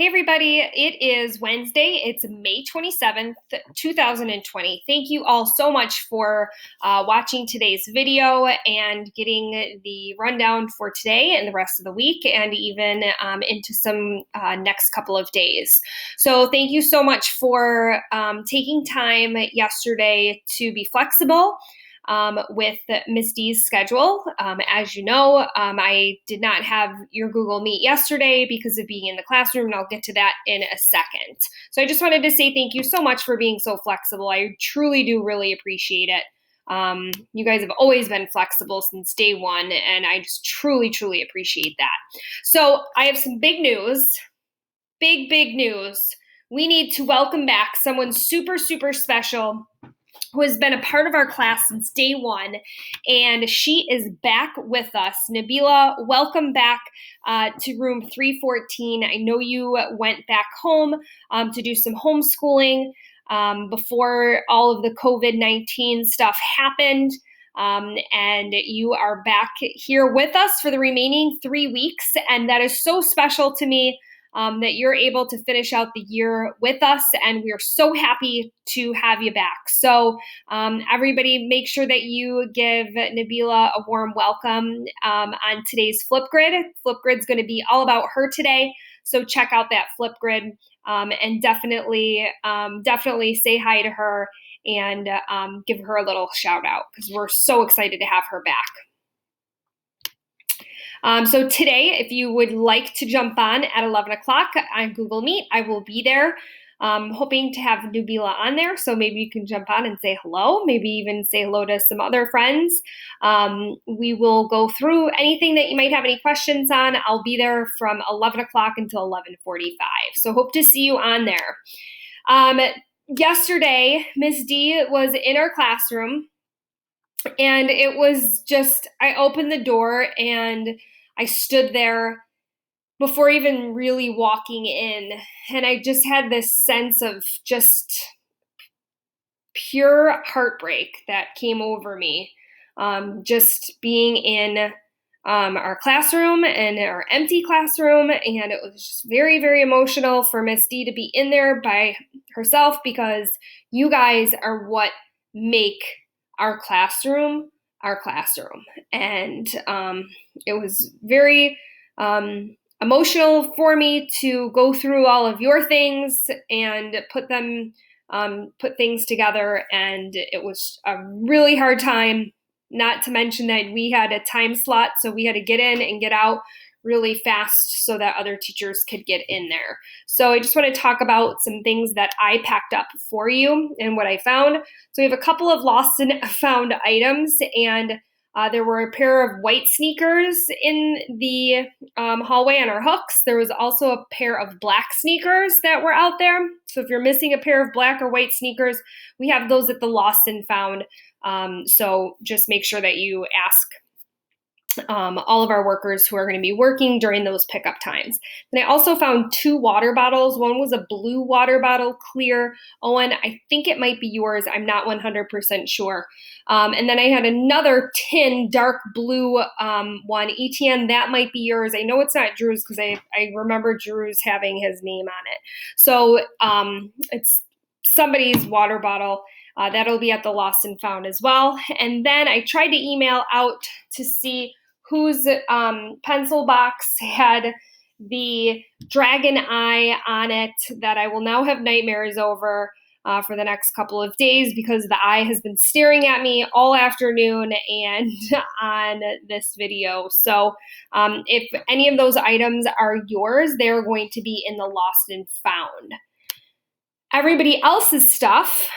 Hey everybody, it is Wednesday. It's May 27th, 2020. Thank you all so much for watching today's video and getting the rundown for today and the rest of the week and even into some next couple of days. So thank you so much for taking time yesterday to be flexible with Ms. D's schedule. As you know, I did not have your Google Meet yesterday because of being in the classroom, and I'll get to that in a second. So I just wanted to say thank you so much for being so flexible. I truly do really appreciate it. You guys have always been flexible since day one, and I just truly, truly appreciate that. So I have some big news, big news. We need to welcome back someone super, super special who has been a part of our class since day one, and she is back with us. Nabila, welcome back to room 314. I know you went back home to do some homeschooling before all of the COVID-19 stuff happened. And you are back here with us for the remaining 3 weeks, and that is so special to me. That you're able to finish out the year with us, and we are so happy to have you back. So everybody make sure that you give Nabila a warm welcome on today's Flipgrid. Flipgrid's going to be all about her today, so check out that Flipgrid and definitely say hi to her and give her a little shout out because we're so excited to have her back. So today, if you would like to jump on at 11 o'clock on Google Meet, I will be there. Hoping to have Nabila on there, so maybe you can jump on and say hello, maybe even say hello to some other friends. We will go through anything that you might have any questions on. I'll be there from 11 o'clock until 11:45, so hope to see you on there. Yesterday, Ms. D was in our classroom, and it was just, I opened the door and I stood there before even really walking in, and I just had this sense of just pure heartbreak that came over me. Just being in our classroom and our empty classroom, and it was just very emotional for Miss D to be in there by herself because you guys are what make our classroom. And it was very emotional for me to go through all of your things and put things together, and it was a really hard time, not to mention that we had a time slot, so we had to get in and get out really fast so that other teachers could get in there. So I just want to talk about some things that I packed up for you and what I found. So we have a couple of lost and found items, and there were a pair of white sneakers in the hallway on our hooks. There was also a pair of black sneakers that were out there. So if you're missing a pair of black or white sneakers, we have those at the lost and found. So just make sure that you ask all of our workers who are going to be working during those pickup times. And I also found 2 water bottles. One was a blue water bottle, clear. Owen, I think it might be yours. I'm not 100% sure. And then I had another tin, dark blue one. Etienne, that might be yours. I know it's not Drew's because I remember Drew's having his name on it. So it's somebody's water bottle. That'll be at the lost and found as well. And then I tried to email out to see whose pencil box had the dragon eye on it that I will now have nightmares over for the next couple of days because the eye has been staring at me all afternoon and on this video. So if any of those items are yours, they're going to be in the lost and found. Everybody else's stuff,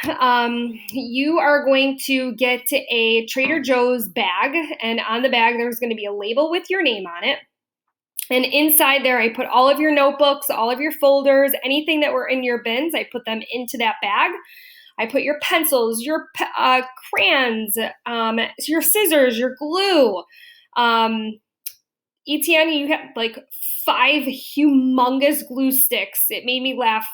you are going to get a Trader Joe's bag, and on the bag there's going to be a label with your name on it. And inside there I put all of your notebooks, all of your folders, anything that were in your bins, I put them into that bag. I put your pencils, your crayons, your scissors, your glue. Etienne, you had like 5 humongous glue sticks. It made me laugh.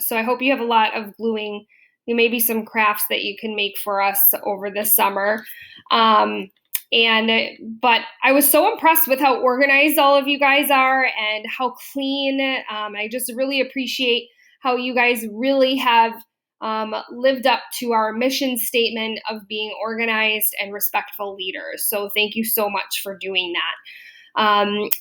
So I hope you have a lot of gluing, maybe some crafts that you can make for us over the summer. But I was so impressed with how organized all of you guys are and how clean. I just really appreciate how you guys really have lived up to our mission statement of being organized and respectful leaders. So thank you so much for doing that.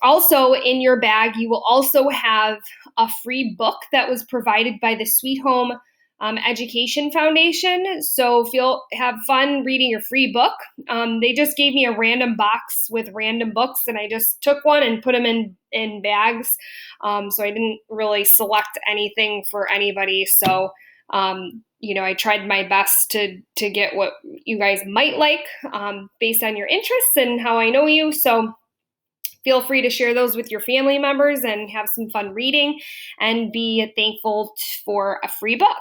Also, in your bag, you will also have a free book that was provided by the Sweet Home Education Foundation. So have fun reading your free book. They just gave me a random box with random books, and I just took one and put them in bags. So I didn't really select anything for anybody. So I tried my best to get what you guys might like based on your interests and how I know you. So feel free to share those with your family members and have some fun reading and be thankful for a free book,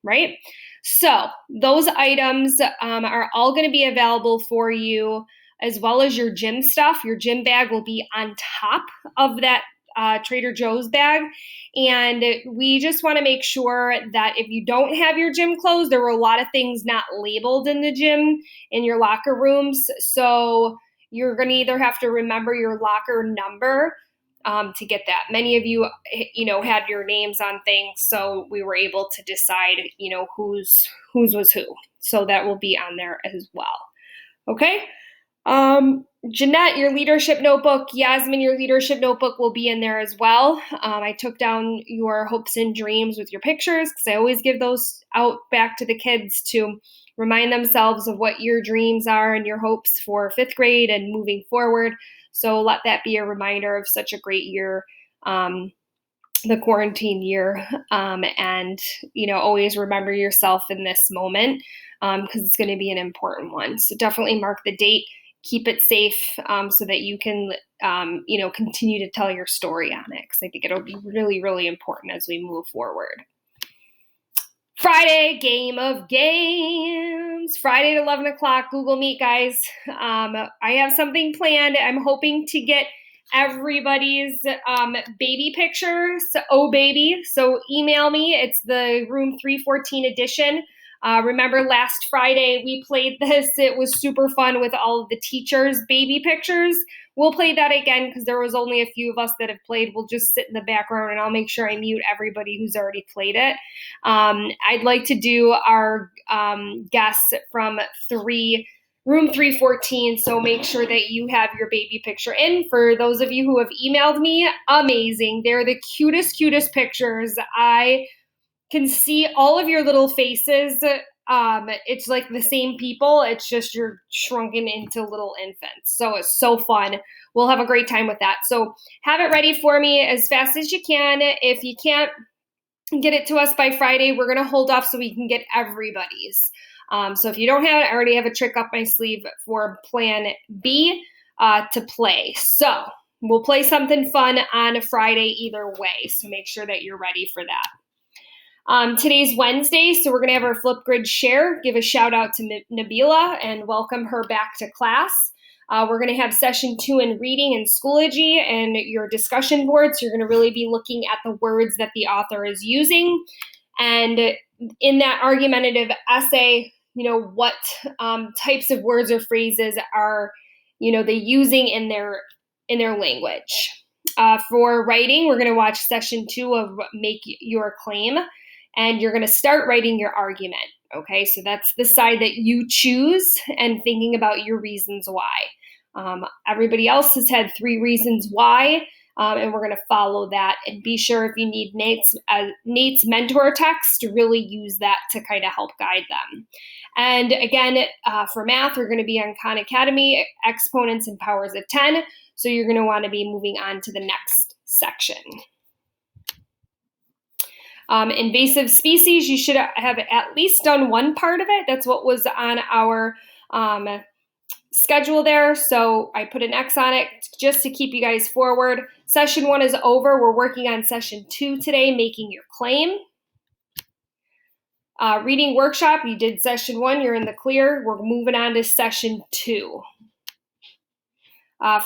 right? So those items are all going to be available for you, as well as your gym stuff. Your gym bag will be on top of that Trader Joe's bag. And we just want to make sure that if you don't have your gym clothes, there were a lot of things not labeled in the gym in your locker rooms. So you're going to either have to remember your locker number to get that. Many of you, had your names on things, so we were able to decide, whose was who. So that will be on there as well. Okay. Jeanette, your leadership notebook. Yasmin, your leadership notebook will be in there as well. I took down your hopes and dreams with your pictures because I always give those out back to the kids to remind themselves of what your dreams are and your hopes for 5th grade and moving forward. So let that be a reminder of such a great year, the quarantine year. And, always remember yourself in this moment because it's going to be an important one. So definitely mark the date. Keep it safe so that you can, continue to tell your story on it, because I think it'll be really, really important as we move forward. Friday, game of games. Friday at 11 o'clock, Google Meet, guys. I have something planned. I'm hoping to get everybody's baby pictures. Oh, baby. So email me. It's the room 314 edition. Remember last Friday we played this. It was super fun with all of the teachers' baby pictures. We'll play that again because there was only a few of us that have played. We'll just sit in the background and I'll make sure I mute everybody who's already played it. I'd like to do our guests from room 314. So make sure that you have your baby picture in. For those of you who have emailed me, amazing. They're the cutest pictures. I can see all of your little faces. It's like the same people. It's just you're shrunken into little infants. So it's so fun. We'll have a great time with that. So have it ready for me as fast as you can. If you can't get it to us by Friday, we're going to hold off so we can get everybody's. So if you don't have it, I already have a trick up my sleeve for plan B to play. So we'll play something fun on a Friday either way. So make sure that you're ready for that. Today's Wednesday, so we're going to have our Flipgrid share. Give a shout out to Nabila and welcome her back to class. We're going to have session 2 in reading and Schoology and your discussion board. So you're going to really be looking at the words that the author is using. And in that argumentative essay, what types of words or phrases are, they using in their language. For writing, we're going to watch session 2 of Make Your Claim. And you're going to start writing your argument, okay? So that's the side that you choose and thinking about your reasons why. Everybody else has had 3 reasons why, and we're going to follow that. And be sure if you need Nate's mentor text to really use that to kind of help guide them. And again, for math, we're going to be on Khan Academy, exponents and powers of 10. So you're going to want to be moving on to the next section. Invasive species, you should have at least done one part of it. That's what was on our schedule there. So I put an X on it just to keep you guys forward. Session 1 is over. We're working on session 2 today, making your claim. Reading workshop, you did session 1, you're in the clear. We're moving on to session 2.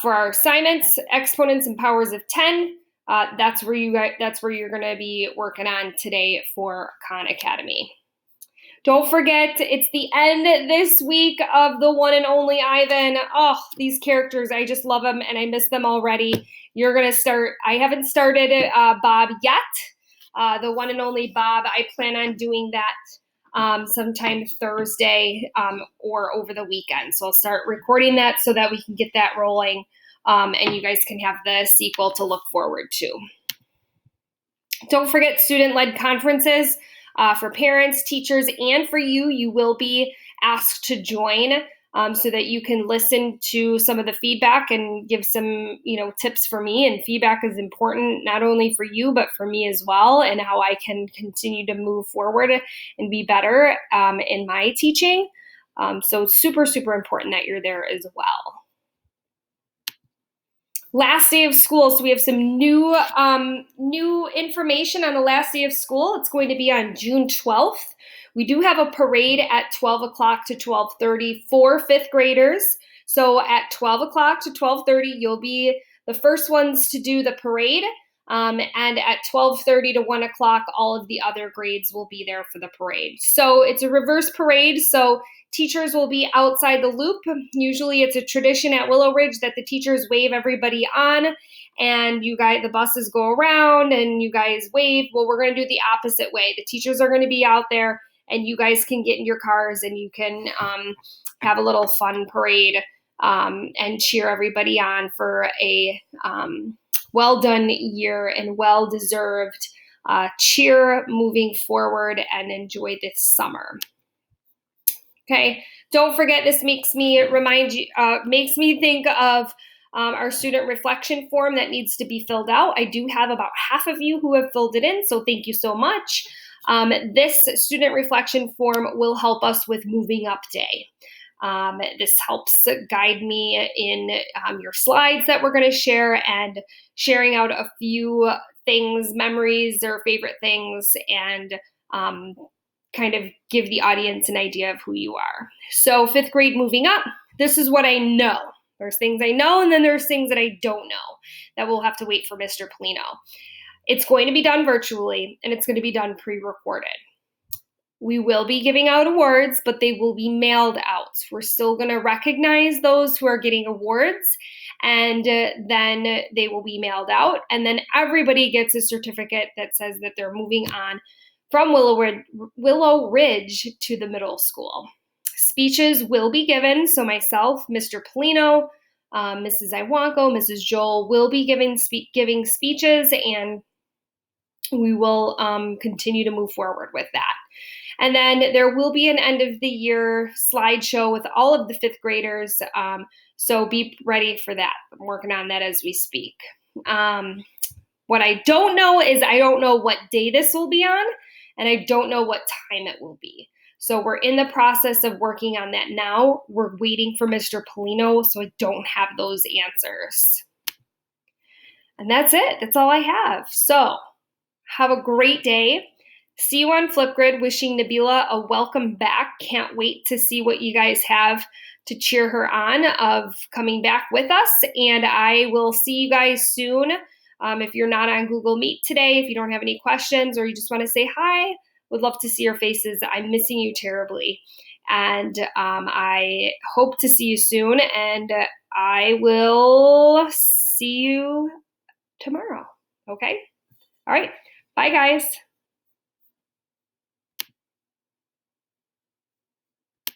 For our assignments, exponents and powers of 10, that's where you're going to be working on today for Khan Academy. Don't forget, it's the end this week of the one and only Ivan. Oh, these characters, I just love them and I miss them already. You're going to start, I haven't started Bob yet. The one and only Bob, I plan on doing that sometime Thursday or over the weekend. So I'll start recording that so that we can get that rolling and you guys can have the sequel to look forward to. Don't forget student-led conferences. For parents, teachers, and for you, you will be asked to join so that you can listen to some of the feedback and give some, tips for me. And feedback is important not only for you, but for me as well, and how I can continue to move forward and be better in my teaching. So it's super, super important that you're there as well. Last day of school. So we have some new information on the last day of school. It's going to be on June 12th. We do have a parade at 12 o'clock to 12:30 for fifth graders. So at 12 o'clock to 12:30, you'll be the first ones to do the parade. And at 12:30 to 1 o'clock, all of the other grades will be there for the parade. So it's a reverse parade. So teachers will be outside the loop. Usually it's a tradition at Willow Ridge that the teachers wave everybody on and the buses go around and you guys wave. Well, we're going to do the opposite way. The teachers are going to be out there and you guys can get in your cars and you can have a little fun parade and cheer everybody on for a well done year and well-deserved cheer moving forward and enjoy this summer. Okay, don't forget, this makes me think of our student reflection form that needs to be filled out. I do have about half of you who have filled it in, so thank you so much. This student reflection form will help us with moving up day. This helps guide me in your slides that we're going to share and sharing out a few things, memories or favorite things, and kind of give the audience an idea of who you are. So fifth grade moving up, this is what I know. There's things I know, and then there's things that I don't know that we'll have to wait for Mr. Polino. It's going to be done virtually, and it's going to be done pre-recorded. We will be giving out awards, but they will be mailed out. We're still going to recognize those who are getting awards, and then they will be mailed out. And then everybody gets a certificate that says that they're moving on from Willow Ridge to the middle school. Speeches will be given. So myself, Mr. Polino, Mrs. Iwanko, Mrs. Joel will be giving speeches, and we will continue to move forward with that. And then there will be an end of the year slideshow with all of the fifth graders. So be ready for that. I'm working on that as we speak. What I don't know is I don't know what day this will be on, and I don't know what time it will be. So we're in the process of working on that now. We're waiting for Mr. Polino, so I don't have those answers. And that's it. That's all I have. So have a great day. See you on Flipgrid. Wishing Nabila a welcome back. Can't wait to see what you guys have to cheer her on of coming back with us. And I will see you guys soon. If you're not on Google Meet today, if you don't have any questions or you just want to say hi, would love to see your faces. I'm missing you terribly. And I hope to see you soon. And I will see you tomorrow. Okay? All right. Bye, guys.